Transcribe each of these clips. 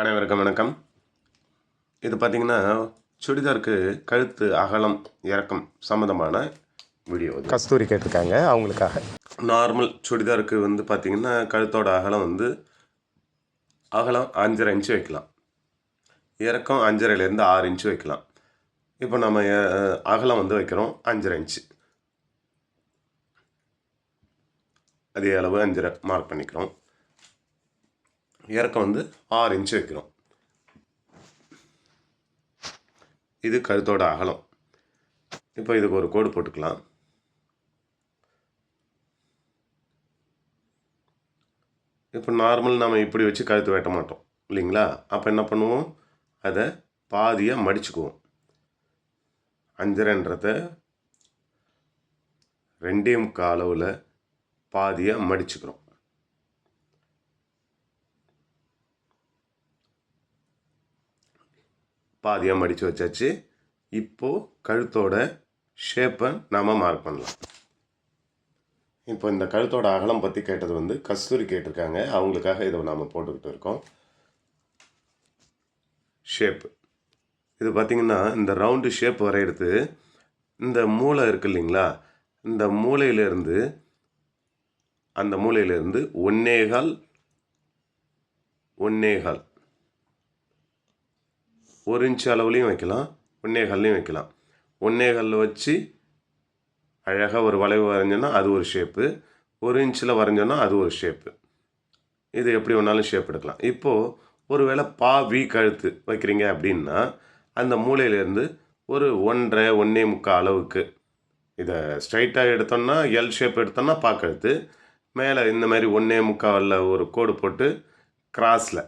அனைவருக்கும் வணக்கம். இது பார்த்திங்கன்னா சுடிதாருக்கு கழுத்து அகலம் இறக்கம் சம்மந்தமான வீடியோ. கஸ்தூரி கேட்டிருக்காங்க அவங்களுக்காக. நார்மல் சுடிதாருக்கு வந்து பார்த்திங்கன்னா கழுத்தோட அகலம் 5.5 இன்ச்சு வைக்கலாம். இறக்கம் 5.5லேருந்து 6 இன்ச்சு வைக்கலாம். இப்போ நம்ம அகலம் வைக்கிறோம் 5.5 இன்ச்சு. அதே அளவு 5.5 மார்க் பண்ணிக்கிறோம். இறக்கம் 6 இன்ச்சு வைக்கிறோம். இது கழுத்தோட அகலம். இப்போ இதுக்கு ஒரு கோடு போட்டுக்கலாம். இப்போ நார்மல் நம்ம இப்படி வச்சு கழுத்து வெட்ட மாட்டோம் இல்லைங்களா? அப்போ என்ன பண்ணுவோம், அதை பாதியாக மடிச்சுக்குவோம். 5.5ன்றதை 2.25 அளவில் பாதியாக மடிச்சுக்கிறோம். பாதியாக மடித்து வச்சாச்சு. இப்போது கழுத்தோட ஷேப்பை நாம் மார்க் பண்ணலாம். இப்போ இந்த கழுத்தோட அகலம் பற்றி கேட்டது கஸ்தூரி கேட்டிருக்காங்க. அவங்களுக்காக இதை நாம் போட்டுக்கிட்டு இருக்கோம். ஷேப்பு இது பார்த்திங்கன்னா இந்த ரவுண்டு ஷேப் வரைகிறது இந்த மூளை இருக்குது இல்லைங்களா? இந்த மூளையிலேருந்து அந்த மூளையிலேருந்து 1.25 1 இன்ச்சு அளவுலையும் வைக்கலாம், 1.25லையும் வைக்கலாம். 1.25 வச்சு அழகாக ஒரு வளைவு வரைஞ்சோன்னா அது ஒரு ஷேப்பு, 1 இன்ச்சில் வரைஞ்சோன்னா அது ஒரு ஷேப்பு. இது எப்படி வேணாலும் ஷேப் எடுக்கலாம். இப்போது ஒரு வேளை வி கழுத்து வைக்கிறீங்க அப்படின்னா அந்த மூலையிலேருந்து ஒரு 1.5 1.25 அளவுக்கு இதை ஸ்ட்ரைட்டாக எடுத்தோம்னா எல் ஷேப் எடுத்தோம்னா கழுத்து மேலே இந்த மாதிரி 1.25 ஒரு கோடு போட்டு கிராஸில்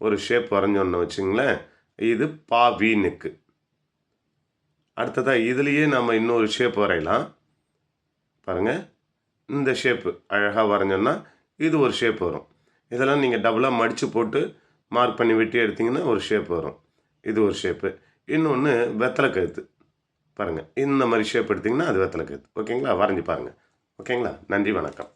ஒரு ஷேப் வரைஞ்சோன்னு வச்சுங்களேன், இது வி நெக்கு. அடுத்ததாக இதுலேயே நம்ம இன்னொரு ஷேப் வரையலாம். பாருங்கள், இந்த ஷேப்பு அழகாக வரைஞ்சோன்னா இது ஒரு ஷேப் வரும். இதெல்லாம் நீங்கள் டபுளாக மடித்து போட்டு மார்க் பண்ணி வெட்டி எடுத்திங்கன்னா ஒரு ஷேப் வரும். இது ஒரு ஷேப்பு. இன்னொன்று வெத்தலை கழுத்து. பாருங்கள், இந்த மாதிரி ஷேப் எடுத்திங்கன்னா அது வெத்தலை கழுத்து. ஓகேங்களா? வரைஞ்சி பாருங்கள். ஓகேங்களா? நன்றி, வணக்கம்.